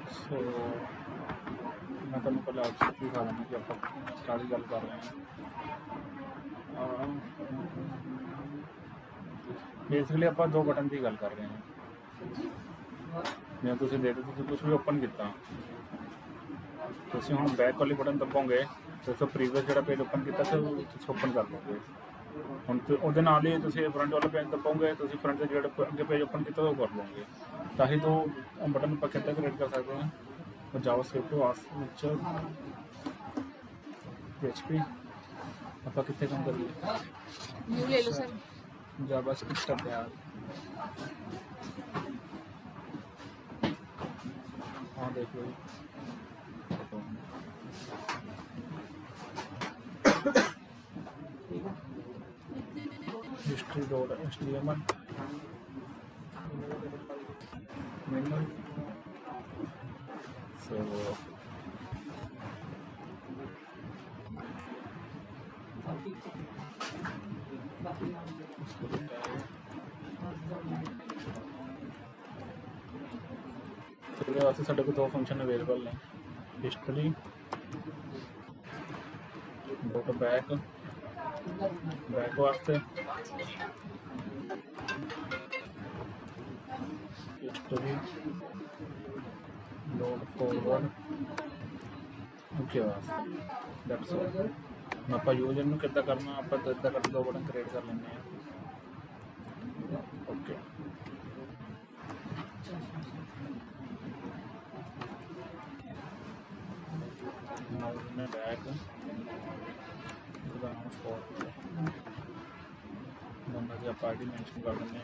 सो मैं तुहानूं पहले ऑप्शन दिखा देना कि आप काहदी गल कर रहे हैं। बेसिकली आप दो बटन की गल कर रहे हैं। जिवें तुसीं देखो तुसीं कुछ भी ओपन किया, तुसीं हुण बैक वाली बटन दबोगे तो तुसीं प्रीवियस जिहड़ा पेज ओपन किया तुसीं ओपन कर लोगे। हुण उहदे नाल ही तुसीं फ्रंट वाला पेज दबोगे, तुसीं फ्रंट दे जिहड़े अगे पेज ओपन किया वो कर लोगे। ताही तो बटन आपां किद्दां क्रिएट कर सकते हैं। और जावास्क्रिप्ट वास्ते PHP आपां कित्थे काम करिए, न्यू ले लो सर। जावास्क्रिप्ट का तैयार। हाँ देख लो history.html minimal। So इसके वास्ते साढ़े को दो फंक्शन अवेलेबल ने, हिस्टरी डॉट बैक वास्ते, हिस्टरी डॉट फॉरवर्ड ओके वास्ते। That's all. आप यूजर नूं किद्दां करना, आप इदां करके दो बटन क्रिएट कर लेंगे। ओके बैक बंदा की आप आईडी मैंशन कर देंगे।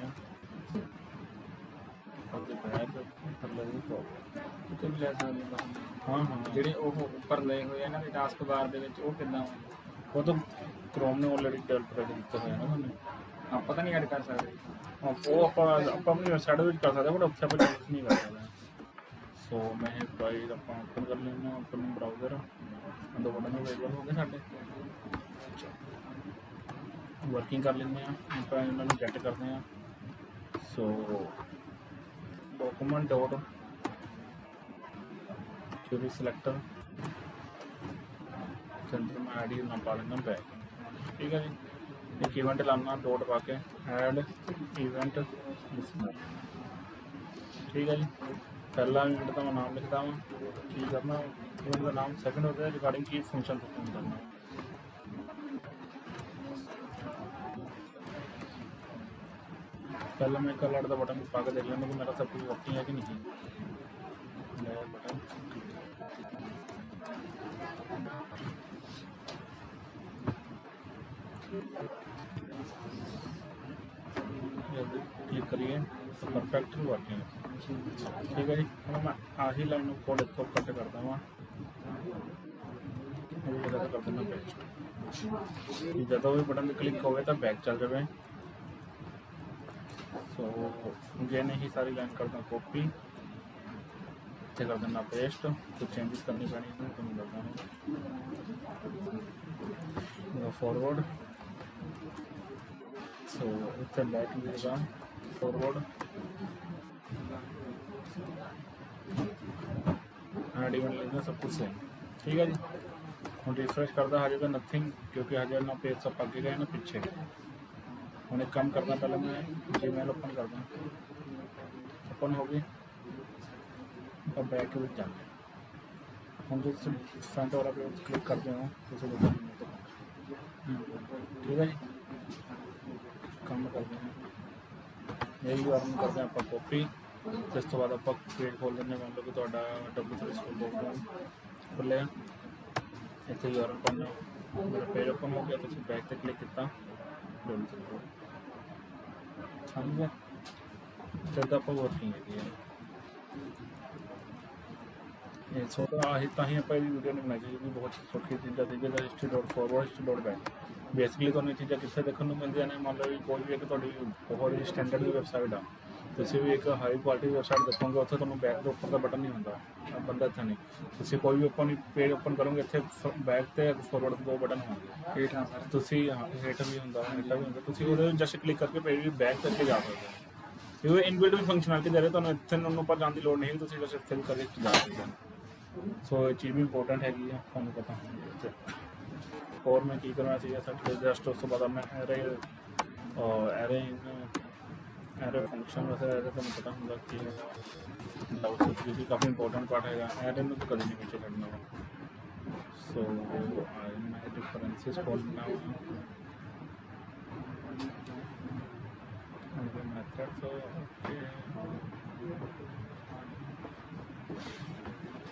हाँ हाँ ਜਿਹੜੇ ਉਹ ਉੱਪਰ ਲਏ ਹੋਏ ਇਹਨਾਂ ਦੇ ਟਾਸਕ ਬਾਰ ਦੇ ਵਿੱਚ ਉਹ ਕਿੱਦਾਂ वो तो क्रोम ने ऑलरेडी डेवलप करके दिते हुए हैं ना उन्होंने। ਆਪਾਂ ਤਾਂ ਨਹੀਂ ਐਡ ਕਰ ਸਕਦੇ। हाँ वो आप अपनी वेबसाइट में कर सकते हैं बट उत्थे आप यूज नहीं कर सकते। सो मैं प्राइस आप ओपन कर लेना अपने ब्राउजर, दो बटन अवेलेबल हो गए साढ़े। वर्किंग कर लेंगे आप इन्होंने गेट करते हैं। So document dot query selector center में आई डी ना पा लेना बैक। ठीक है जी। एक इवेंट लाना डॉट पा के ऐड इवेंट लिसनर। ठीक है जी। पहला इवेंट का मैं नाम लिखता हूँ की करना इवेंट का नाम, सेकंड होता है रिगार्डिंग की फंक्शन परफॉर्म करना। पहले मैं एक अलर्ट का बटन पा के देख लेना कि मेरा सब कुछ वर्किंग है कि नहीं। बटन क्लिक करिए तो परफेक्ट वर्किंग। ठीक है जी। हम मैं आही लाइन कोड इसको कट करता हूँ, कर देना पेस्ट। जो भी बटन क्लिक हो तो बैक चल जाए। सो अगेन ही सारी लाइन करता कॉपी, इतने कर देना पेस्ट। कुछ चेंजेस करनी पैनी तो मैं करता हूँ फॉरवर्ड। सो इतने बैक मिलेगा फॉरवर्ड एड इवेंट लेना सब कुछ सेम। ठीक है जी। हम रिफ्रेश करता हजे तो नथिंग, क्योंकि हजे ना पेज सब आगे गए ना पीछे। हम एक काम करना, पहले मैं जीमेल ओपन करदा, ओपन हो गई और बैक में जाते हम जो फ्रंट वाला पे क्लिक करते हो तो ठीक है जी। काम करते हैं यही यूआरएल करते हैं आप कॉपी। इस तो बाद आप पेज खोल देंगे। मान लो कि W3 School खुले इतने यूआरएल पाना, मेरा पेज ओपन हो गया तो बैक से क्लिक किया समझ गए। फिर तो आप वर्किंग है। सो आही ताही आप वीडियो नहीं बनाई क्योंकि बहुत सौखी चीज़ा थी जैसे history dot forward history dot back. Basically तो चीज़ा कितने देखने को मिलती ने। मान लो कोई भी एक बहुत ही स्टैंडर्ड की वेबसाइट आ, तुम भी एक हाई क्वालिटी वेबसाइट देखोगे उत्थे तुहानूं बैक के उपर का बटन नहीं होंदा, बंदा इत्थे नहीं। तुसीं कोई भी ओपन पेज ओपन करोगे इत्थे बैक ते फॉरवर्ड दो बटन होंगे। हेठां सर तुसीं हेठ भी होंदा, हेठा भी होंदा। तुसीं उहदे जस्ट क्लिक करके पेज भी बैक करके जा सकते हो। ਇਹ ਇਨਬਿਲਟ ਵੀ ਫੰਕਸ਼ਨੈਲਿਟੀ ਦੇ ਰਹੇ ਤੁਹਾਨੂੰ, ਇੱਥੇ ਨੂੰ ਉੱਪਰ ਜਾਣ ਦੀ ਲੋੜ ਨਹੀਂ, ਤੁਸੀਂ ਬਸ ਇੱਥੇ ਵੀ ਕਦੇ ਜਾ ਸਕਦੇ ਹੋ। ਸੋ ਇਹ ਚੀਜ਼ ਵੀ ਇੰਪੋਰਟੈਂਟ ਹੈਗੀ ਆ, ਤੁਹਾਨੂੰ ਪਤਾ ਹੋਣੀ ਚਾਹੀਦੀ। ਹੋਰ ਮੈਂ ਕੀ ਕਰਨਾ ਚਾਹੀਦਾ ਸਾਡੇ ਜਸਟ ਉਸ ਤੋਂ ਬਾਅਦ ਮੈਂ ਐਰੇ ਫੰਕਸ਼ਨ ਵੈਸੇ ਐਰੇ ਤੁਹਾਨੂੰ ਪਤਾ ਹੁੰਦਾ ਕਿ ਇਹ ਵੀ ਕਾਫੀ ਇੰਪੋਰਟੈਂਟ ਪਾਰਟ ਹੈਗਾ, ਐਰੇ ਨੂੰ ਤਾਂ ਕਦੇ ਨਹੀਂ ਪਿੱਛੇ ਛੱਡਣਾ ਵਾ। ਸੋ ਮੈਂ ਡਿਫਰੈਂਸਿਸ ਖੋਲ੍ਹਣਾ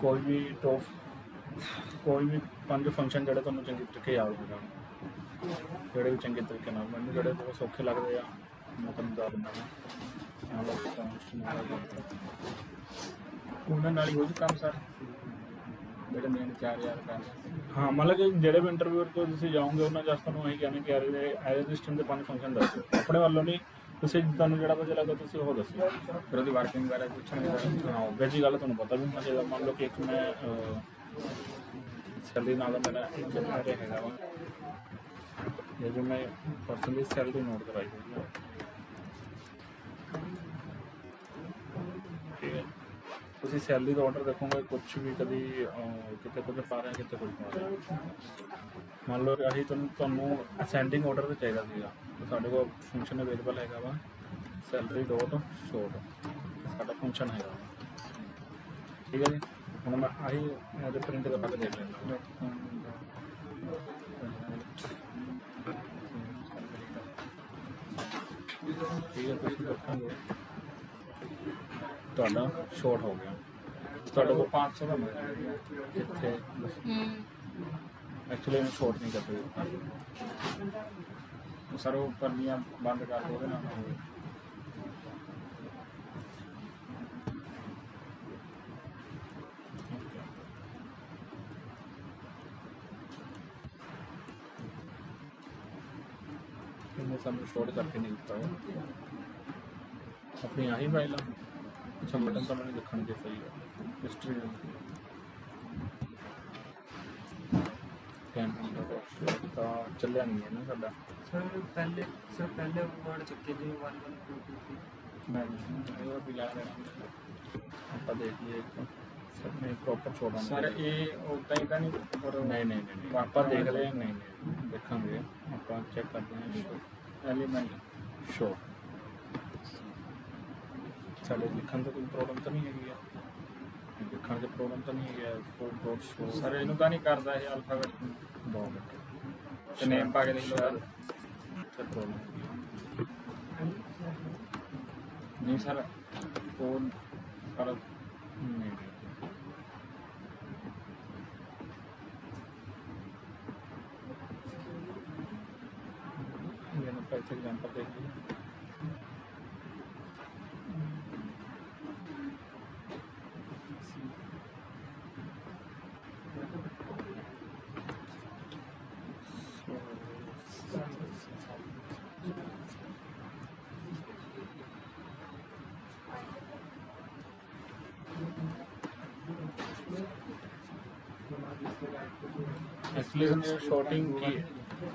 ਕੋਈ ਵੀ ਕੋਈ ਵੀ 5 ਫੰਕਸ਼ਨ ਜਿਹੜੇ ਤੁਹਾਨੂੰ ਚੰਗੇ ਤਰੀਕੇ ਯਾਦ ਹੋ ਜਾਣ, ਜਿਹੜੇ ਵੀ ਚੰਗੇ ਤਰੀਕੇ ਨਾਲ ਮੈਨੂੰ ਜਿਹੜੇ ਬਹੁਤ ਸੌਖੇ ਲੱਗਦੇ ਆ ਮੈਂ ਤੁਹਾਨੂੰ ਦੱਸ ਦਿੰਦਾ ਉਹਨਾਂ ਨਾਲ ਹੀ ਹੋ ਜੂ ਕੰਮ ਸਰ, ਜਿਹੜੇ ਮੇਨ 4000 ਕੰਮ। ਹਾਂ ਮਤਲਬ ਕਿ ਜਿਹੜੇ ਵੀ ਇੰਟਰਵਿਊਰ ਕੋਲ ਤੁਸੀਂ ਜਾਓਗੇ ਉਹਨਾਂ ਜਸ ਤੁਹਾਨੂੰ ਇਹੀ ਕਹਿਣਾ ਕਿ ਐਜ਼ ਸਿਸਟਮ ਦੇ 5 ਫੰਕਸ਼ਨ ਦੱਸੋ, ਆਪਣੇ ਵੱਲੋਂ ਨਹੀਂ, ਤੁਸੀਂ ਤੁਹਾਨੂੰ ਜਿਹੜਾ ਵਧੀਆ ਲੱਗਾ ਤੁਸੀਂ ਉਹ ਦੱਸੋ। ਫਿਰ ਉਹਦੀ ਵਰਕਿੰਗ ਬਾਰੇ ਪੁੱਛਣਗੇ। ਹਾਂ ਵੈਜੀ ਗੱਲ ਤੁਹਾਨੂੰ ਪਤਾ ਵੀ ਹੋਣਾ ਚਾਹੀਦਾ। ਮੰਨ ਲਓ ਕਿ ਇੱਕ ਮੈਂ ਸੈਲਰੀ ਨਾਲ ਮੇਰਾ ਇੱਕ ਮੇਰੇ ਹੈਗਾ ਵਾ, ਇਹ ਜੋ ਮੈਂ ਪਰਸਨਲੀ ਸੈਲਰੀ ਨੋਟ ਕਰਾਈ ਹੋਈ ਹੈ, ਠੀਕ ਹੈ। ਤੁਸੀਂ ਸੈਲਰੀ ਦਾ ਆਰਡਰ ਦੇਖੋਗੇ ਕੁਛ ਵੀ ਕਦੀ ਕਿਤੇ ਕੁਝ ਪਾ ਰਿਹਾ ਕਿਤੇ ਕੁਝ ਪਾ ਰਿਹਾ। ਮੰਨ ਲਓ ਅਸੀਂ ਤੁਹਾਨੂੰ ਅਸੈਂਡਿੰਗ ਆਰਡਰ ਤੇ ਚਾਹੀਦਾ ਸੀਗਾ, ਸਾਡੇ ਕੋਲ ਫੰਕਸ਼ਨ ਅਵੇਲੇਬਲ ਹੈਗਾ ਵਾ ਸੈਲਰੀ ਡੋਟ ਸ਼ੋਟ, ਸਾਡਾ ਫੰਕਸ਼ਨ ਹੈਗਾ, ਠੀਕ ਹੈ ਜੀ। ਹੁਣ ਮੈਂ ਆਹੀ ਇਹਦੇ ਪ੍ਰਿੰਟ ਕਰਵਾ ਕੇ ਦੇਖ ਲੈਂਦਾ, ਠੀਕ ਹੈ। ਤੁਸੀਂ ਦੇਖੋਗੇ ਤੁਹਾਡਾ ਸ਼ੋਰਟ ਹੋ ਗਿਆ, ਤੁਹਾਡੇ ਕੋਲ 500 ਦਾ ਮਿਲ ਗਿਆ ਇੱਥੇ। ਐਕਚੁਅਲੀ ਇਹਨੂੰ ਸ਼ੋਰਟ ਨਹੀਂ ਕਰਦੇ ਸਰ, ਉਹ ਪਰਨੀਆਂ ਬੰਦ ਕਰ ਦੋ ਉਹਦੇ ਨਾਲ ਹੋਵੇ। ਇਹਨੇ ਸਾਨੂੰ ਸ਼ੋਰਟ ਕਰਕੇ ਨਹੀਂ ਦਿੱਤਾ ਆਪਣੀ ਆਹੀ ਫਾਈਲ ਆ। ਅੱਛਾ ਬਟਨ ਤਾਂ ਮੈਨੂੰ ਦੇਖਣ ਦੇ ਸਹੀ ਹੈ, ਹਿਸਟਰੀ ਤਾਂ ਚੱਲਿਆ ਨਹੀਂ ਹੈ ਨਾ ਸਾਡਾ। ਪਹਿਲੇ ਵਰਡ ਚੱਕੇ ਜੀ 1 1 2 2 3 ਨਹੀਂ ਉਹ ਵੀ ਲਾ ਲੈਣਾ ਆਪਾਂ ਦੇਖ ਲਈਏ ਇੱਕ ਸਭ ਨੇ ਪ੍ਰੋਪਰ ਛੋੜਾਂ ਸਰ। ਇਹ ਉਦਾਂ ਹੀ ਤਾਂ ਨਹੀਂ ਪਰ ਨਹੀਂ ਆਪਾਂ ਦੇਖਦੇ ਹਾਂ, ਨਹੀਂ ਦੇਖਾਂਗੇ ਆਪਾਂ ਚੈੱਕ ਕਰਦੇ ਹਾਂ ਐਲੀਮੈਂਟ ਸ਼ੋ ਸਾਡੇ ਲਿਖਣ ਤੋਂ ਕੋਈ ਪ੍ਰੋਬਲਮ ਤਾਂ ਨਹੀਂ ਹੈਗੀ ਆ, ਲਿਖਣ 'ਚ ਪ੍ਰੋਬਲਮ ਤਾਂ ਨਹੀਂ ਹੈਗੀ ਆ। ਡੋਟ ਸ਼ੋ ਸਰ ਇਹਨੂੰ ਤਾਂ ਨਹੀਂ ਕਰਦਾ ਇਹ ਅਲਫਾਬੈਟ ਬਹੁਤ ਤੇ ਨੇਮ ਪਾ ਕੇ ਦੇਖ ਲਓ। ਪ੍ਰੋਬਲਮ ਨਹੀਂ ਸਰ, ਉਹ ਕਰ ਨਹੀਂ मैंने पैसे एग्जाम्पल देख लिया। एक्चुअली शॉर्टिंग की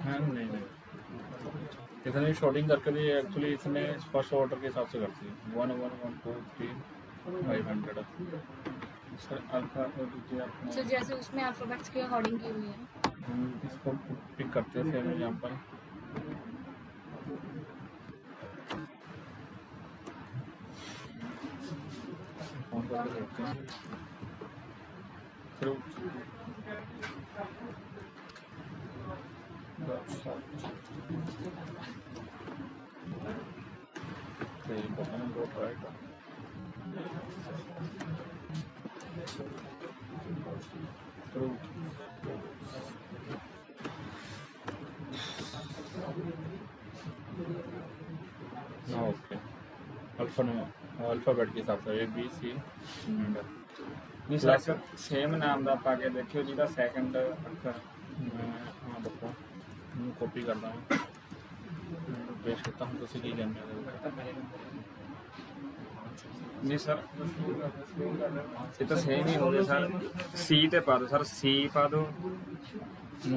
है नहीं इसने शॉर्टिंग करके दी एक्चुअली इसने फर्स्ट ऑर्डर के हिसाब से करती है 1 1 1 2 3 500 सर अल्फा तो जैसे उसमें अल्फाबेट्स के अकॉर्डिंग की हुई है। हम इसको पिक करते हैं सेम एग्जांपल। फोन करके देखते हैं फिर ओके अल्फाबेट के हिसाब से A B C नहीं सर सेम नाम ਦਾ ਪਾ ਕੇ ਦੇਖਿਓ ਜਿਹਦਾ ਸੈਕੰਡ ਅੱਖਰ हाँ देखो कॉपी करता हूँ पेश करता हूँ तो की करने नहीं सर ये तो सेम ही हो गया सर। सी ਤੇ ਪਾ ਦਿਓ ਸਰ, C ਪਾ ਦਿਓ।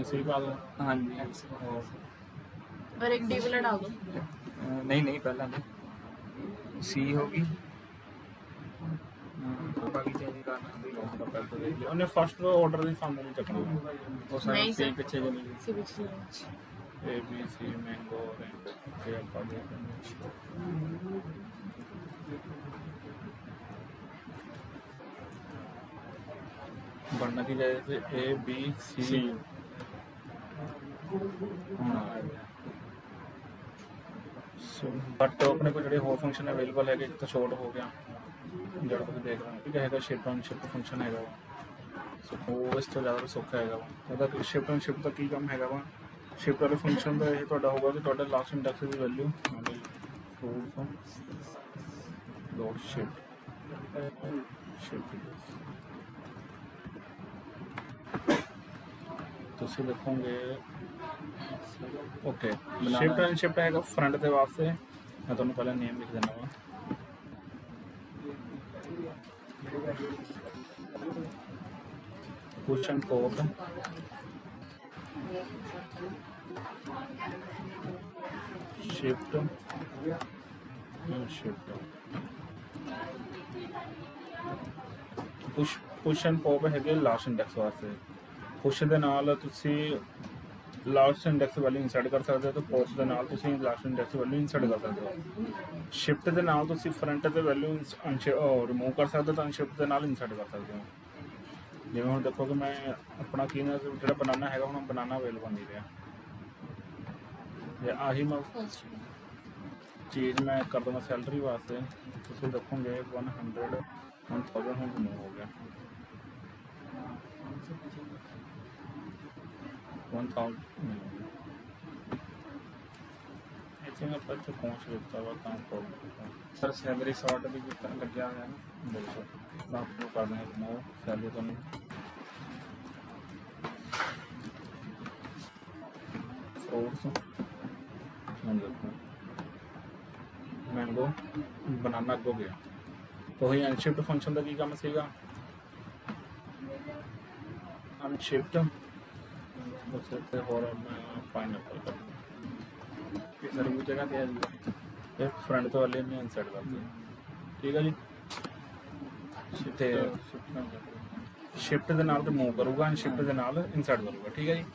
सी पा दो हाँ जी और एक डी वाला डाल दो। नहीं नहीं पहला नहीं ਸੀ ਹੋ ਗਈ ਬਾਕੀ ਚੇਂਜ ਕਰਨਾ ਦੀ ਉਹਨੇ ਫਸਟ ਆਰਡਰ ਦੀ ਸਾਹਮਣੇ ਨਹੀਂ ਚੱਕਣਾ ਉਹ ਸਾਰਾ ਨਹੀਂ ਸੀ sir। ਪਿੱਛੇ ਚਲੀ ਗਈ सी बीच में A B C mango orange ਤੇ ਆਪਾਂ ਦੇ ਬਣਨਾ ਕੀ ਜਾਏ ਤੇ A B C C so but ਆਪਣੇ ਕੋਲ ਜਿਹੜੇ ਹੋਰ ਫੰਕਸ਼ਨ ਅਵੇਲੇਬਲ ਹੈਗੇ ਇੱਕ ਤਾਂ ਸ਼ਾਰਟ ਹੋ ਗਿਆ ਜਿਹੜਾ ਤੁਸੀਂ ਦੇਖ ਰਹੇ ਹੋ ਠੀਕ ਹੈਗਾ ਸ਼ਿਫਟ ਔਨ ਸ਼ਿਫਟ ਫੰਕਸ਼ਨ ਹੈਗਾ ਸੋ ਉਹ ਇਸ ਤੋਂ ਜ਼ਿਆਦਾ ਸੌਖਾ ਹੈਗਾ ਵਾ ਉਹਦਾ ਸ਼ਿਫਟ ਔਨ ਸ਼ਿਫਟ ਦਾ ਕੀ ਕੰਮ ਹੈਗਾ ਵਾ ਸ਼ਿਫਟ ਵਾਲੇ ਫੰਕਸ਼ਨ ਦਾ ਇਹ ਤੁਹਾਡਾ ਹੋਗਾ ਕਿ ਤੁਹਾਡਾ ਲਾਸਟ ਇੰਡੈਕਸ ਦੀ ਵੈਲਿਊ ਡੋਟ ਸ਼ਿਫਟ ਤੁਸੀਂ ਦੇਖੋਗੇ ਓਕੇ ਸ਼ਿਫਟ ਐਂਡ ਸ਼ਿਫਟ ਹੈਗਾ ਫਰੰਟ ਦੇ ਵਾਸਤੇ ਮੈਂ ਤੁਹਾਨੂੰ ਪਹਿਲਾਂ ਨੇਮ ਲਿਖ ਦਿੰਦਾ ਵਾ push and pop shift push and pop ਹੈਗੇ ਲਾਸਟ ਇੰਡੈਕਸ ਵਾਸਤੇ ਪੁਸ਼ ਦੇ ਨਾਲ ਤੁਸੀਂ ਲਾਸਟ ਇੰਡੈਕਸ ਵੈਲਿਊ ਇਨਸਰਟ ਕਰ ਸਕਦੇ ਹੋ ਤੇ ਪੌਪ ਦੇ ਨਾਲ ਤੁਸੀਂ ਲਾਸਟ ਇੰਡੈਕਸ ਵੈਲਿਊ ਇਨਸਰਟ ਕਰ ਸਕਦੇ ਹੋ ਸ਼ਿਫਟ ਦੇ ਨਾਲ ਤੁਸੀਂ ਫਰੰਟ ਤੇ ਵੈਲਿਊ ਰਿਮੂਵ ਕਰ ਸਕਦੇ ਹੋ ਤਾਂ ਅਨਸ਼ਿਫਟ ਦੇ ਨਾਲ ਇਨਸਰਟ ਕਰ ਸਕਦੇ ਹੋ ਜਿਵੇਂ ਹੁਣ ਦੇਖੋ ਕਿ ਮੈਂ ਆਪਣਾ ਕੀ ਨਾ ਜਿਹੜਾ ਬਨਾਨਾ ਹੈਗਾ ਹੁਣ ਬਨਾਨਾ ਅਵੇਲੇਬਲ ਨਹੀਂ ਰਿਹਾ ਜੇ ਆਹੀ ਮੈਂ फर्स्ट ਚੀਜ਼ ਮੈਂ ਕਰ ਦਵਾਂ ਸੈਲਰੀ ਵਾਸਤੇ ਤੁਸੀਂ ਦੇਖੋਗੇ 100 1000 ਹੁਣ ਰਿਮੂਵ ਹੋ ਗਿਆ 1000 ਇੱਥੇ ਮੈਂ ਪੱਤੇ ਪਹੁੰਚ ਦਿੱਤਾ ਵਾ ਤਾਂ ਪ੍ਰੋਬਲਮ ਸਰ ਸੈਲਰੀ ਸ਼ਾਰਟ ਵੀ ਕੀਤਾ ਲੱਗਿਆ ਹੋਇਆ ਨਾ ਬਿਲਕੁਲ ਤਾਂ ਨੂੰ ਕਰਨਾ ਹੈ ਰਿਮੂਵ ਸੈਲਰੀ ਤੁਹਾਨੂੰ ਫਰੂਟਸ ਹੁਣ ਦੇਖੋ ਮੈਂਗੋ ਬਨਾਨਾ ਅੱਗੋ ਗਿਆ ਤਾਂ ਇਹ ਅਨਸ਼ਿਫਟ ਫੰਕਸ਼ਨ ਦਾ ਕੀ ਕੰਮ ਸੀਗਾ ਅਨਸ਼ਿਫਟ ਉਸ ਤੇ ਹੋਰ ਪਾਈਨਐਪਲ ਕਰ ਕਿ ਸਰ ਉਹ ਜਗ੍ਹਾ ਤੇ ਆ ਜੀ ਇਹ ਫਰੰਟ ਤੋਂ ਵਾਲੇ ਨੇ ਇਨਸਰਟ ਕਰ ਦਿਓ ਠੀਕ ਹੈ ਜੀ ਤੇ ਸ਼ਿਫਟ ਦੇ ਨਾਲ ਰਿਮੂਵ ਕਰੂਗਾ ਸ਼ਿਫਟ ਦੇ ਨਾਲ ਇਨਸਰਟ ਕਰੂਗਾ ਠੀਕ ਹੈ ਜੀ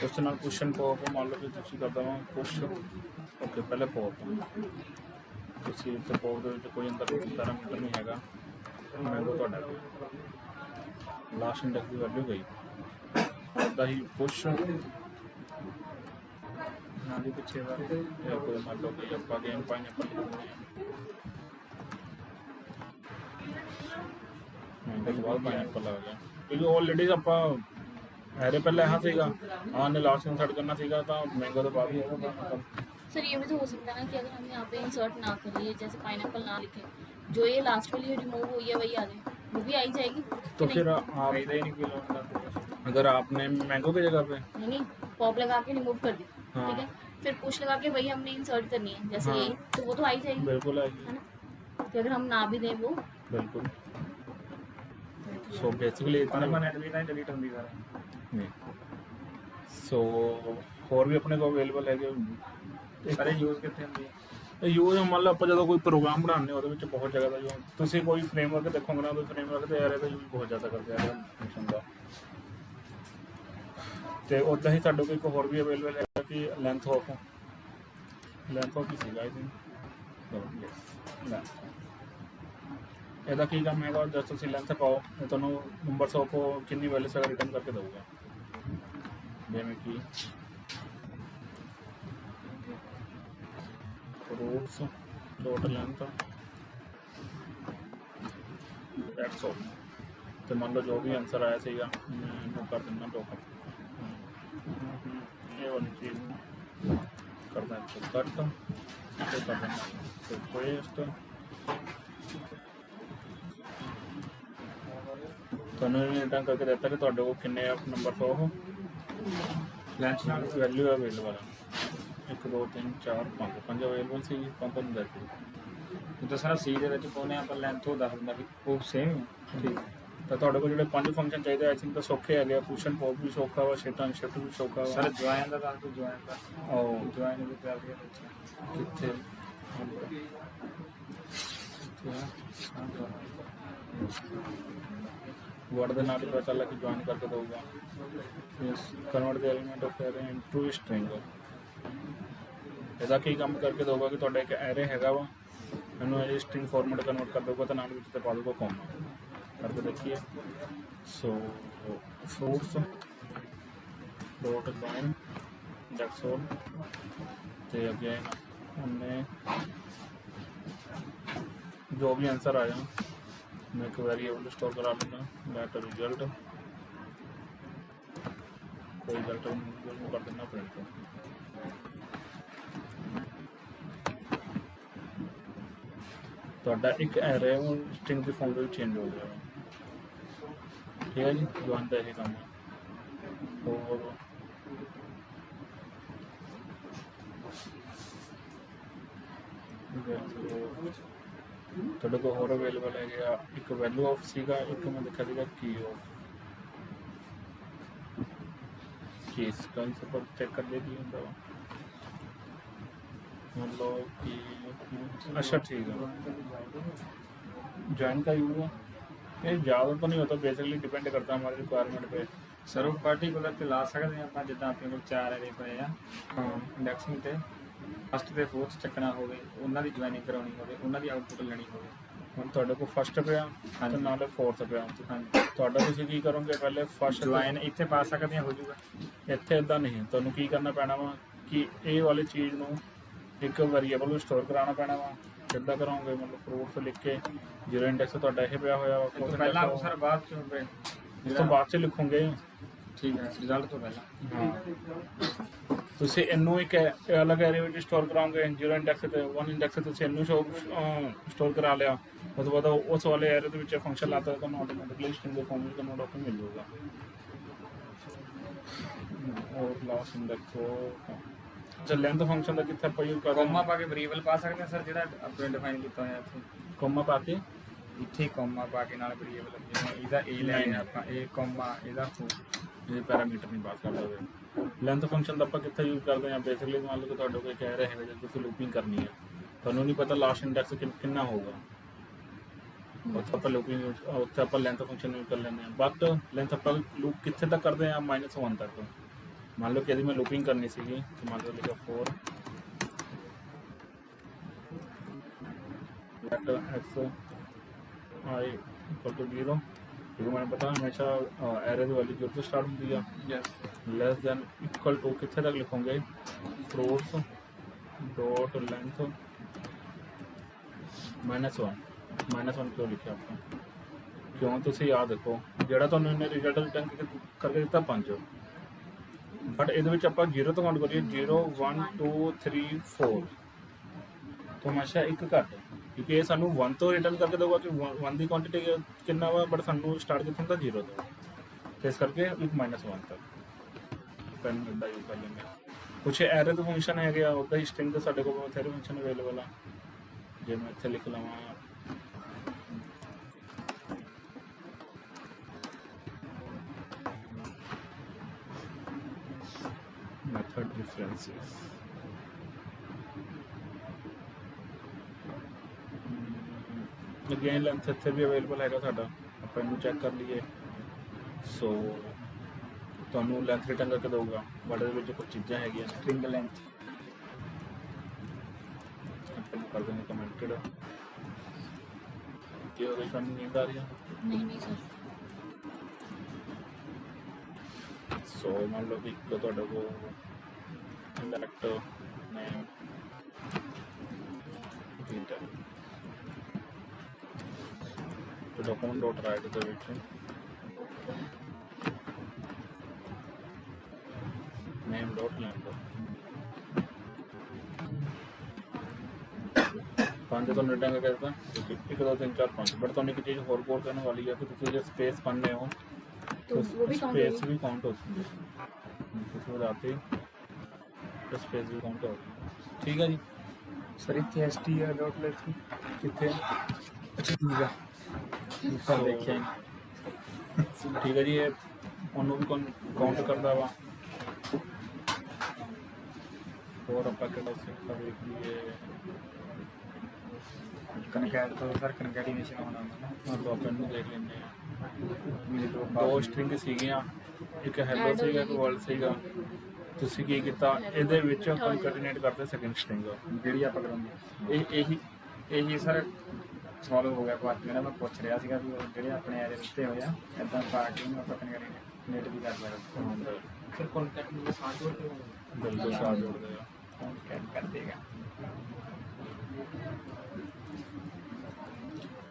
ਉਸ ਨਾਲ ਕੁਸ਼ਨ ਪੌਪ ਮੰਨ ਲਓ ਕਿ ਤੁਸੀਂ ਕਰਦਾ ਵਾਂ ਪੁਸ਼ ਓਕੇ ਪਹਿਲੇ ਪੌਪ ਤੁਸੀਂ ਤੇ ਪੌਪ ਦੇ ਵਿੱਚ ਕੋਈ ਅੰਦਰ ਪੈਰਾਮੀਟਰ ਨਹੀਂ ਹੈਗਾ ਮੈਂਗੋ ਤੁਹਾਡਾ ਲਾਸਟ ਇੰਡੈਕਸ ਦੀ ਵੈਲਿਊ ਗਈ ਉਹਦਾ ਹੀ ਪੁਸ਼ ਨਾਲ ਦੀ ਪਿੱਛੇ ਦਾ ਇਹ ਕੋਈ ਮੰਨ ਲਓ ਕਿ ਆਪਾਂ ਗੇਮ ਪਾਈਨਐਪਲ ਮੈਂਗੋ ਤੋਂ ਬਾਅਦ ਪਾਈਨਐਪਲ ਆ ਗਿਆ ਕਿਉਂਕਿ ਆਲਰੇਡੀ ਆਪਾਂ ਐਰੇ ਪਹਿਲਾਂ यहाँ ਸੀਗਾ ਆਹ ਨੇ ਲਾਸਟ ਇਨਸਰਟ ਕਰਨਾ ਸੀਗਾ ਤਾਂ ਮੈਂਗੋ ਤੋਂ ਬਾਅਦ ਹੀ ਹੈਗਾ सर ये भी तो हो सकता है ना कि अगर हम यहाँ पे इंसर्ट ना करिए जैसे पाइनएप्पल ना लिखे जो ये लास्ट वाली रिमूव हुई है वही आ जाए वो भी आई जाएगी तो कि फिर नहीं? आप ਫਾਇਦਾ ਹੀ ਨਹੀਂ ਕੋਈ ਲੋਨ ਦਾ अगर आपने मैंगो की जगह पे नहीं पॉप लगा के रिमूव कर दी हाँ। ठीक है फिर पुश लगा के वही हमने इंसर्ट करनी है जैसे हाँ। ये तो वो तो आई जाएगी बिल्कुल आएगी है ना तो अगर हम ना भी दें वो बिल्कुल सो बेसिकली इतना ਪਰਮਾਨੈਂਟ ਵੀ ਤਾਂ ਡਿਲੀਟ ਹੁੰਦੀ ਸਰ नहीं सो ਹੋਰ ਵੀ ਆਪਣੇ ਕੋਲ ਅਵੇਲੇਬਲ ਹੈਗੇ ਸਾਰੇ ਯੂਜ਼ ਕਿੱਥੇ ਹੁੰਦੀ ਹੈ ਯੂਜ਼ ਮੰਨ ਲਓ ਆਪਾਂ ਜਦੋਂ ਕੋਈ ਪ੍ਰੋਗਰਾਮ ਬਣਾਉਂਦੇ ਉਹਦੇ ਵਿੱਚ ਬਹੁਤ ਜਗ੍ਹਾ ਦਾ ਯੂਜ਼ ਤੁਸੀਂ ਕੋਈ ਫਰੇਮਵਰਕ ਦੇਖੋਗੇ ਨਾ ਉਹ ਫਰੇਮਵਰਕ ਤੇ ਯਾਰ ਇਹਦਾ ਯੂਜ਼ ਬਹੁਤ ਜ਼ਿਆਦਾ ਕਰਦੇ ਆ ਫੰਕਸ਼ਨ ਦਾ ਤੇ ਉੱਦਾਂ ਹੀ ਸਾਡੇ ਕੋਲ ਇੱਕ ਹੋਰ ਵੀ ਅਵੇਲੇਬਲ ਹੈ ਕਿ ਲੈਂਥ ਆਫ ਹੀ ਸੀਗਾ ਆਈ ਥਿੰਕ ਇਹਦਾ ਕੀ ਕੰਮ ਹੈਗਾ ਜਦ ਤੁਸੀਂ ਲੈਂਥ ਪਾਓ ਇਹ ਤੁਹਾਨੂੰ ਨੰਬਰਸ ਆਫ ਕਿੰਨੀ ਵੈਲਿਊ ਸਗਾ ਰਿਟਰਨ ਕਰਕੇ ਦੇਊਗਾ ਜਿਵੇਂ ਕਿ roots dot length that's all ਤੇ ਮੰਨ ਲਓ ਜੋ ਵੀ ਆਨਸਰ ਆਇਆ ਸੀਗਾ ਮੈਂ ਇਹਨੂੰ ਕਰ ਦਿੰਦਾ ਟੋਕਨ ਇਹ ਵਾਲੀ ਚੀਜ਼ ਕਰਦਾ ਹੈ ਕੱਟ ਤੇ ਕਰ ਦਿੰਦਾ ਤੇ ਪੇਸਟ ਤੁਹਾਨੂੰ ਇਹ ਰਿਟਰਨ ਕਰਕੇ ਦਿੱਤਾ ਕਿ ਤੁਹਾਡੇ ਕੋਲ ਕਿੰਨੇ ਨੰਬਰ ਉਹ ਲੈਂਚ ਨਾਲ ਵੈਲਿਊ ਅਵੇਲੇਬਲ ਹੈ 1 2 3 4 5 5 ਅਵੇਲੇਬਲ ਸੀ ਪੰਜ ਨੂੰ ਦਿੱਤੀ ਜਿੱਦਾਂ ਸਾਰਾ ਸੀ ਦੇ ਵਿੱਚ ਪਾਉਨੇ ਆਪਾਂ ਲੈਂਥ ਉਹ ਦੱਸ ਦਿੰਦਾ ਵੀ ਉਹ ਸੇਮ ਠੀਕ ਤਾਂ ਤੁਹਾਡੇ ਕੋਲ ਜਿਹੜੇ 5 ਫੰਕਸ਼ਨ ਚਾਹੀਦੇ ਆਈ ਥਿੰਕ ਤਾਂ ਸੌਖੇ ਹੈਗੇ ਪੁਸ਼ਨ ਪੌਪ ਵੀ ਸੌਖਾ ਵਾ ਸ਼ਿਫਟ ਐਂਡ ਸ਼ਿਫਟ ਵੀ ਸੌਖਾ ਵਾ ਸਰ ਜੁਆਇਨ ਦਾ ਦੱਸ ਦਿਓ ਜੁਆਇਨ ਦਾ ਉਹ ਜੁਆਇਨ ਵੀ ਪਿਆ ਗਿਆ ਵਿੱਚ ਕਿੱਥੇ वर्ड ਦੇ ਨਾਲ ਹੀ ਪਤਾ ਚੱਲਾ ਕਿ ਜੁਆਇਨ ਕਰਕੇ ਦਊਗਾ yes convert the element of array into string ਇਹਦਾ ਕੀ ਕੰਮ ਕਰਕੇ ਦਊਗਾ ਕਿ ਤੁਹਾਡਾ ਇੱਕ ਐਰੇ ਹੈਗਾ ਵਾ ਇਹਨੂੰ ਇਹ ਸਟ੍ਰਿੰਗ ਫਾਰਮੈਟ ਕਨਵਰਟ ਕਰ ਦਊਗਾ ਤਾਂ ਨਾਲ ਵਿੱਚ ਤੇ ਪਾ ਦਊਗਾ ਕੋਮਾ ਕਰਕੇ ਦੇਖੀਏ so fruits dot join that's all ਤੇ ਅਗੇਨ हमने जो भी आंसर आया मैं एक वेरिएबल स्टोर करा लूँगा लेट रिजल्ट कोई रिजल्ट कर देना प्रिंट तो एक एरे स्ट्रिंग की फॉर्म चेंज हो गया ठीक है जी जो आंदा यही काम है और ਤੁਹਾਡੇ ਕੋਲ ਹੋਰ ਅਵੇਲੇਬਲ ਹੈਗਾ ਇੱਕ ਵੈਲਿਊ ਆਫ ਸੀਗਾ ਇੱਕ ਮੈਂ ਦੇਖਿਆ ਸੀਗਾ ਕੀ ਆਫ ਕੇਸ का सपोर्ट चेक कर ले की ਹੁੰਦਾ ਵਾ मतलब कि अच्छा ठीक है ज्वाइन का यूज ये ज़्यादा तो नहीं होता बेसिकली डिपेंड करता है हमारी रिक्वायरमेंट पे ਸਰ ਉਹ ਪਾਰਟੀਕੂਲਰ ਤੇ ਲਾ ਸਕਦੇ ਹਾਂ ਆਪਾਂ ਜਿੱਦਾਂ ਆਪਣੇ ਕੋਲ 4 ਐਰੇ ਪਏ ਆ हाँ ਇੰਡੈਕਸਿੰਗ ਤੇ ਫਸਟ ਤੇ ਫੋਰਥ ਚੱਕਣਾ ਹੋਵੇ ਉਹਨਾਂ ਦੀ ਜੁਆਇਨਿੰਗ ਕਰਾਉਣੀ ਹੋਵੇ ਉਹਨਾਂ ਦੀ ਆਊਟਪੁੱਟ ਲੈਣੀ ਹੋਵੇ ਹੁਣ ਤੁਹਾਡੇ ਕੋਲ ਫਸਟ ਪਿਆ ਤੇ ਹਾਂਜੀ। ਨਾਲੇ ਫੋਰਥ ਪਿਆ ਹਾਂਜੀ ਤੁਹਾਡਾ ਤੁਸੀਂ ਕੀ ਕਰੋਗੇ ਪਹਿਲੇ ਫਸਟ ਜੁਆਇਨ ਇੱਥੇ ਪਾ ਸਕਦੇ ਹਾਂ ਹੋ ਜਾਊਗਾ ਇੱਥੇ ਇਦਾਂ ਨਹੀਂ ਤੁਹਾਨੂੰ ਕੀ ਕਰਨਾ ਪੈਣਾ ਵਾ ਕਿ ਇਹ ਵਾਲੀ ਚੀਜ਼ ਨੂੰ ਇੱਕ ਵੇਰੀਏਬਲ ਨੂੰ ਸਟੋਰ ਕਰਾਉਣਾ ਪੈਣਾ ਵਾ ਕਿੱਦਾਂ ਕਰਾਂਗੇ ਮਤਲਬ ਫਰੂਟਸ ਲਿਖ ਕੇ ਜ਼ੀਰੋ ਇੰਡੈਕਸ ਤੁਹਾਡਾ ਇਹ ਪਿਆ ਹੋਇਆ ਵਾ ਇਹ ਤੋਂ ਪਹਿਲਾਂ ਸਰ ਬਾਅਦ ਚ ਹੋਵੇ ਇਸ ਤੋਂ ਬਾਅਦ ਚ ਲਿਖੋਗੇ ਠੀਕ ਹੈ ਰਿਜ਼ਲਟ ਤੋਂ ਪਹਿਲਾਂ ਹਾਂ ਤੁਸੀਂ ਇਹਨੂੰ ਇੱਕ ਅਲੱਗ ਐਰੇ ਵਿੱਚ ਸਟੋਰ ਕਰਾਓਗੇ ਜ਼ੀਰੋ ਇੰਡੈਕਸ ਤੇ 1 ਇੰਡੈਕਸ ਤੁਸੀਂ ਇਹਨੂੰ ਸਟੋਰ ਕਰਾ ਲਿਆ ਉਸ ਤੋਂ ਬਾਅਦ ਉਸ ਵਾਲੇ ਐਰੇ ਦੇ ਵਿੱਚ ਫੰਕਸ਼ਨ ਲਾਤਾ ਤੁਹਾਨੂੰ ਆਟੋਮੈਟਿਕਲੀ ਸਟ੍ਰਿੰਗ ਦੇ ਫਾਰਮ ਵਿੱਚ ਕਨਵਰਟ ਹੋ ਕੇ ਮਿਲ ਜਾਊਗਾ और लास्ट इंडेक्स हो अच्छा लेंथ फंक्शन ਦਾ ਕਿੱਥੇ ਆਪਾਂ ਯੂਜ਼ ਕਰਦੇ ਕੋਮਾ ਪਾ ਕੇ ਵੇਰੀਏਬਲ ਪਾ ਸਕਦੇ ਹਾਂ ਸਰ ਜਿਹੜਾ ਆਪਣੇ ਡਿਫਾਈਨ ਕੀਤਾ ਹੋਇਆ ਇੱਥੇ ਕੋਮਾ ਪਾ ਕੇ ਇੱਥੇ ਕੋਮਾ ਪਾ ਕੇ ਨਾਲ ਵੇਰੀਏਬਲ ਜਿਵੇਂ ਇਹਦਾ a ਲੈਣਾ ਆਪਾਂ ਇਹ ਕੋਮਾ ਇਹਦਾ ਇਹ ਪੈਰਾਮੀਟਰ ਨਹੀਂ ਪਾਸ ਕਰ ਸਕਦੇ ਲੈਂਥ ਫੰਕਸ਼ਨ ਦਾ ਆਪਾਂ ਕਿੱਥੇ ਯੂਜ਼ ਕਰਦੇ ਹਾਂ ਬੇਸਿਕਲੀ ਮੰਨ ਲਓ ਕਿ ਤੁਹਾਡੇ ਕੋਲ ਕਹਿ ਰਹੇ ਹੈਗੇ ਜੇ ਤੁਸੀਂ ਲੂਪਿੰਗ ਕਰਨੀ ਹੈ ਤੁਹਾਨੂੰ ਨਹੀਂ ਪਤਾ ਲਾਸਟ ਇੰਡੈਕਸ ਕਿੰਨਾ ਹੋਊਗਾ ਉੱਥੇ ਆਪਾਂ ਲੂਪਿੰਗ ਉੱਥੇ ਆਪਾਂ ਲੈਂਥ ਫੰਕਸ਼ਨ ਯੂਜ਼ ਕਰ ਲੈਂਦੇ ਹਾਂ ਬਟ ਲੈਂਥ ਆਪਾਂ ਲੂਪ ਕਿੱਥੇ ਤੱਕ ਕਰਦੇ ਹਾਂ -1 ਤੱਕ मान लो कि यदि मैं लूपिंग करनी सीखी तो मान लो लिखा 4 let X I equal to 0 क्योंकि मैंने पता हमेशा एरे की वैल्यू 0 से स्टार्ट होती है yes less than equal to कितने तक लिखोगे फ्रूट्स डॉट लेंथ -1 क्यों लिखा आपको क्यों तुम याद रखो जो तुमने रिजल्ट रिटर्न करके दिता 5 बट ये आप 0 तो काउंट करिए 0 1 2 3 4 तो हमेशा एक घट क्योंकि ये सानू 1 तो रिटर्न करके देगा कि 1 की क्वांटिटी कितना वा बट सानू स्टार्ट कितने होता 0 तो इस करके एक -1 तक पेन इदा यूज कर लेंगे कुछ एरे तो फंक्शन है गया उदा ही स्ट्रिंग तो साडे कोल बथेरे फंक्शन अवेलेबल आ जे मैं इत्थे लिख लवां method references again length ਇੱਥੇ ਵੀ ਅਵੇਲੇਬਲ ਹੈਗਾ ਸਾਡਾ ਆਪਾਂ ਇਹਨੂੰ ਚੈੱਕ ਕਰ ਲਈਏ ਸੋ ਤੁਹਾਨੂੰ ਲੈਂਥ ਰਿਟਰਨ ਕਰਕੇ ਦਊਗਾ ਬਟ ਇਹਦੇ ਵਿੱਚ ਕੁਝ ਚੀਜ਼ਾਂ ਹੈਗੀਆਂ स्ट्रिंग लेंथ ਆਪਾਂ ਨੂੰ ਕਰ ਦਿੰਦੇ ਕਮੈਂਟਡ ਕੀ ਹੋ ਰਿਹਾ ਤੁਹਾਨੂੰ ਨੀਂਦ ਆ ਰਹੀ ਹੈ नहीं सर ਸੋ ਮੰਨ ਲਓ ਕਿ ਇੱਕ ਤੁਹਾਡੇ ਕੋਲ ਇੰਡੈਕਟ ਨੇਮ ਇੰਟਰ ਤੇ ਡਾਕੂਮੈਂਟ ਡਾਟ ਰਾਈਟ ਦੇ ਵਿੱਚ ਨੇਮ ਡਾਟ ਲੈਂਡ 5 ਤੋਂ ਰਿਟਰਨ ਕਰਦਾ 1 2 3 4 5 ਬਟ ਤੁਹਾਨੂੰ ਇੱਕ ਚੀਜ਼ ਹੋਰ ਕੋਲ ਕਰਨ ਵਾਲੀ ਹੈ ਕਿ ਤੁਸੀਂ ਜੇ ਸਪੇਸ ਪਾਉਂਦੇ ਹੋ तो वो भी काउंट स्पेस भी काउंट होती है इसमें जाते तो स्पेस भी काउंट होती ठीक है जी सर इतने str डॉट लेंथ कितने अच्छा ठीक है ऊपर देखिए ठीक है जी ये ਉਹਨੂੰ ਵੀ ਕਾਊਂਟ ਕਰਦਾ ਵਾ ਹੋਰ ਆਪਾਂ ਕਿਹੜਾ ਸਿੱਖਾ ਦੇਖ ਲਈਏ कनकैट तो सर कनकैटिनेशन होना है मतलब ਆਪਾਂ ਇਹਨੂੰ ਦੇਖ ਲੈਂਦੇ ਆ मेरे दो ਦੋ ਸਟ੍ਰਿੰਗ ਸੀਗੀਆਂ ਇੱਕ ਹੈਲੋ ਸੀਗਾ ਇੱਕ ਵਰਲਡ ਸੀਗਾ ਤੁਸੀਂ ਕੀ ਕੀਤਾ ਇਹਦੇ ਵਿੱਚ ਕੰਕੈਟੀਨੇਟ ਕਰਦੇ ਸੈਕੰਡ ਸਟ੍ਰਿੰਗ ਜਿਹੜੀ ਆਪਾਂ ਕਰਾਂਗੇ ਇਹੀ ਸਰ ਸੋਲਵ ਹੋ ਗਿਆ ਕੁਐਸਚਨ ਜਿਹੜਾ ਮੈਂ ਪੁੱਛ ਰਿਹਾ ਸੀਗਾ ਵੀ ਉਹ ਜਿਹੜੇ ਆਪਣੇ ਐਰੇ ਦਿੱਤੇ ਹੋਏ ਆ ਇਦਾਂ ਪਾ ਕੇ ਉਹਨੂੰ ਆਪਾਂ ਕਨਕੈਟੀਨੇਟ ਵੀ ਕਰ ਸਕਦੇ फिर कॉन्टैक्ट में साथ जोड़ते हैं ਬਿਲਕੁਲ ਸਾਥ ਜੋੜਦੇ ਆ कॉन्टैक्ट कर देगा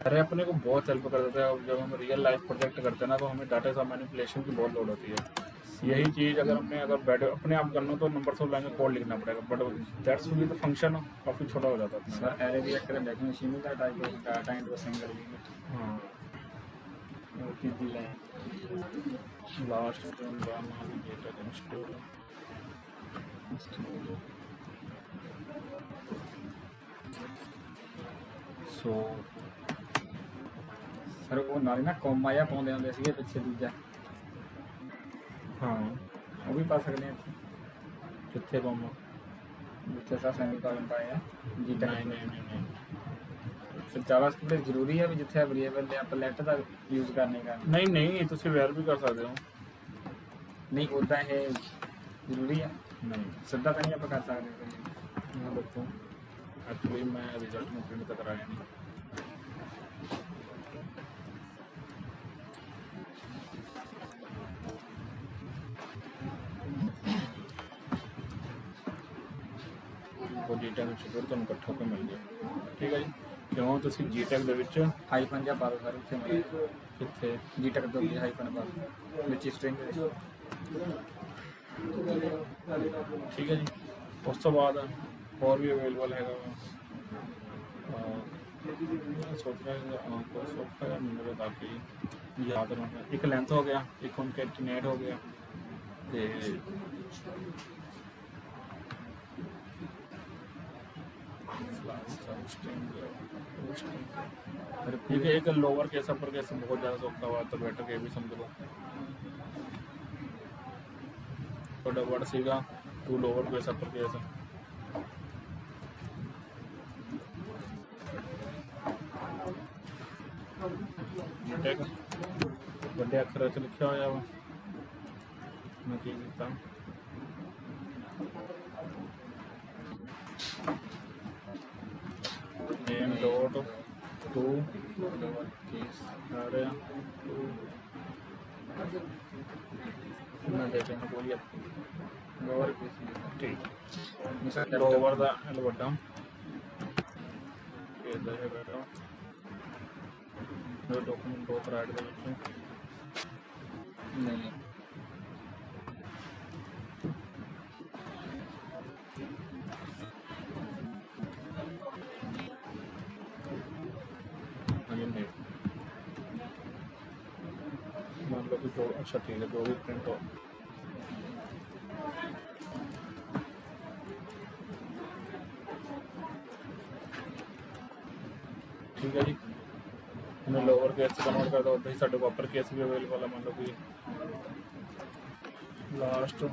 अरे अपने को बहुत हेल्प कर देता है जब हम रियल लाइफ प्रोजेक्ट करते हैं ना तो हमें डाटा का मैनिपुलेशन की बहुत लोड होती है यही चीज़ अगर हमने अगर बैठ अपने आप करना तो नंबर सब लाइन में कोड लिखना पड़ेगा but that's only the function काफ़ी छोटा हो जाता है सर एरे भी एक डेफिनेशन का type of data into single unit हाँ और कितनी line last data install so sir वो नाले ना कॉमा या पाਉਂਦੇ ਹੁੰਦੇ ਸੀਗੇ ਪਿੱਛੇ ਦੂਜਾ हाँ ਉਹ ਵੀ ਪਾ ਸਕਦੇ ਆ कितने कम ਜਿੱਥੇ ਸਾ ਸੈਮੀਕੋਲਨ ਪਾਏ ਆ ਜੀ नहीं नहीं नहीं नहीं ਫਿਰ ਜਾਵਾਸਕ੍ਰਿਪਟ ਜ਼ਰੂਰੀ ਹੈ ਵੀ ਜਿੱਥੇ ਵੇਰੀਏਬਲ ਦੇ ਆਪਾਂ ਲੈਟ ਦਾ ਯੂਜ਼ ਕਰਨੇ ਦਾ नहीं नहीं ਤੁਸੀਂ वेयर भी कर सकते हो ਨਹੀਂ ਉਦਾਂ ਇਹ ਜ਼ਰੂਰੀ ਹੈ नहीं ਸਿੱਧਾ ਤਾਂ ਨਹੀਂ ਆਪਾਂ ਕਰ ਸਕਦੇ हाँ देखो एक्चुअली मैं रिजल्ट में प्रिंट तक कराया नहीं ਉਹ ਜੀਟੈਕ ਵਿੱਚ ਫਿਰ ਤੁਹਾਨੂੰ ਇਕੱਠਾ ਹੋ ਕੇ ਮਿਲ ਗਿਆ ਠੀਕ ਹੈ ਜੀ ਕਿਉਂ ਤੁਸੀਂ ਜੀਟੈਕ ਦੇ ਵਿੱਚ ਹਾਈਫਨ ਜਾਂ ਪਾ ਦੋ ਸਰ ਉੱਥੇ ਮਿਲ ਕਿੱਥੇ ਜੀ ਟੈਕ ਤੋਂ ਅੱਗੇ ਹਾਈਫਨ ਪਾ ਦਿਓ ਵਿੱਚ ਸਟ੍ਰਿੰਗ ਠੀਕ ਹੈ ਜੀ ਉਸ ਤੋਂ ਬਾਅਦ ਹੋਰ ਵੀ ਅਵੇਲੇਬਲ ਹੈਗਾ ਮੈਂ ਸੋਚ ਰਿਹਾ ਹਾਂ ਕੋਈ ਸੌਖਾ ਜਿਹਾ ਮੈਨੂੰ ਬਤਾ ਕੇ ਯਾਦ ਰਹਿਣਾ ਇੱਕ ਲੈਂਥ ਹੋ ਗਿਆ ਇੱਕ ਕੰਕੈਟੀਨੇਟ ਹੋ ਗਿਆ ਤੇ ठीक है एक लोअर केस अपर केस बहुत ज़्यादा सौखा हुआ तो बेटर के भी समझ लो थोड़ा वर्ड सीगा to lower case upper case ठीक बड़े अक्षर च लिखा होया वा मैं की कीता name dot to lower case आ रहा टू मैं देखेंगे कोई ਲੋਅਰ ਕੇਸ ठीक लोअर दा एल वड्डा ਇਹਦਾ ਹੈ ਬੇਟਾ ਇਹ ਡਾਕੂਮੈਂਟ ਦੋ ਰਾਈਟ ਦੇ ਵਿੱਚ ਨਹੀਂ अगे नहीं मान लो कि दो अच्छा ठीक है दो भी प्रिंट हो ठीक है जी हमने लोअर केस कन्वर्ट कर दो ही साढ़े को अपर केस भी अवेलेबल है मान लो कि लास्ट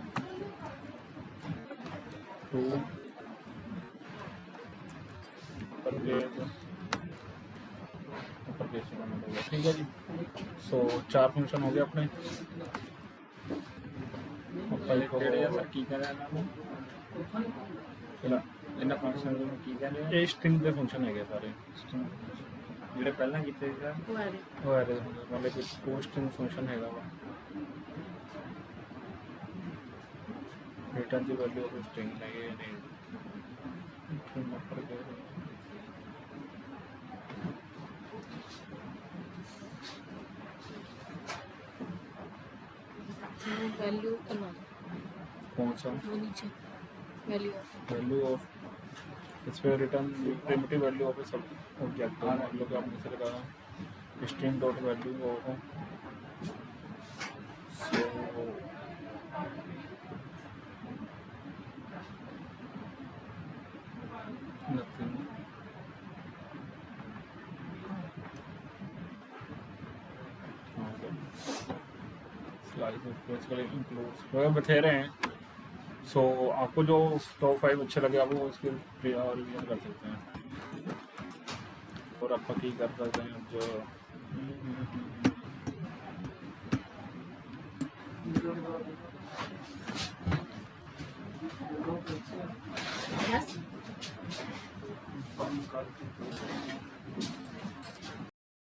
टू अपर केस ठीक है जी सो चार फंक्शन हो गए अपने ਕਿਹੜੇ ਆ ਸਰ ਕੀ ਕਹਿੰਦੇ ਇਹਨਾਂ ਨੂੰ ਇਹਨਾਂ ਫੰਕਸ਼ਨ ਨੂੰ ਕੀ ਕਹਿੰਦੇ ਆ ये स्ट्रिंग के फंक्शन है सारे ਜਿਹੜੇ ਪਹਿਲਾਂ ਕੀਤੇ ਸੀ ਸਰ वो आ रहे वो है मतलब कि टू स्ट्रिंग फंक्शन है रिटर्न की वैल्यू ऑफ स्ट्रिंग लगे नहीं वैल्यू करवा दो कौन सा वो नीचे वैल्यू ऑफ वैल्यू ऑफ इस पे रिटर्न प्रिमिटिव वैल्यू ऑफ सब ऑब्जेक्ट है मान लो कि आपने से लगा string dot value of so nothing slice basically includes वह बथेरे हैं सो आपको जो टॉप 5 अच्छे लगे आप वो इसके रिवीजन कर सकते हैं और आप की कर सकते हैं जो यस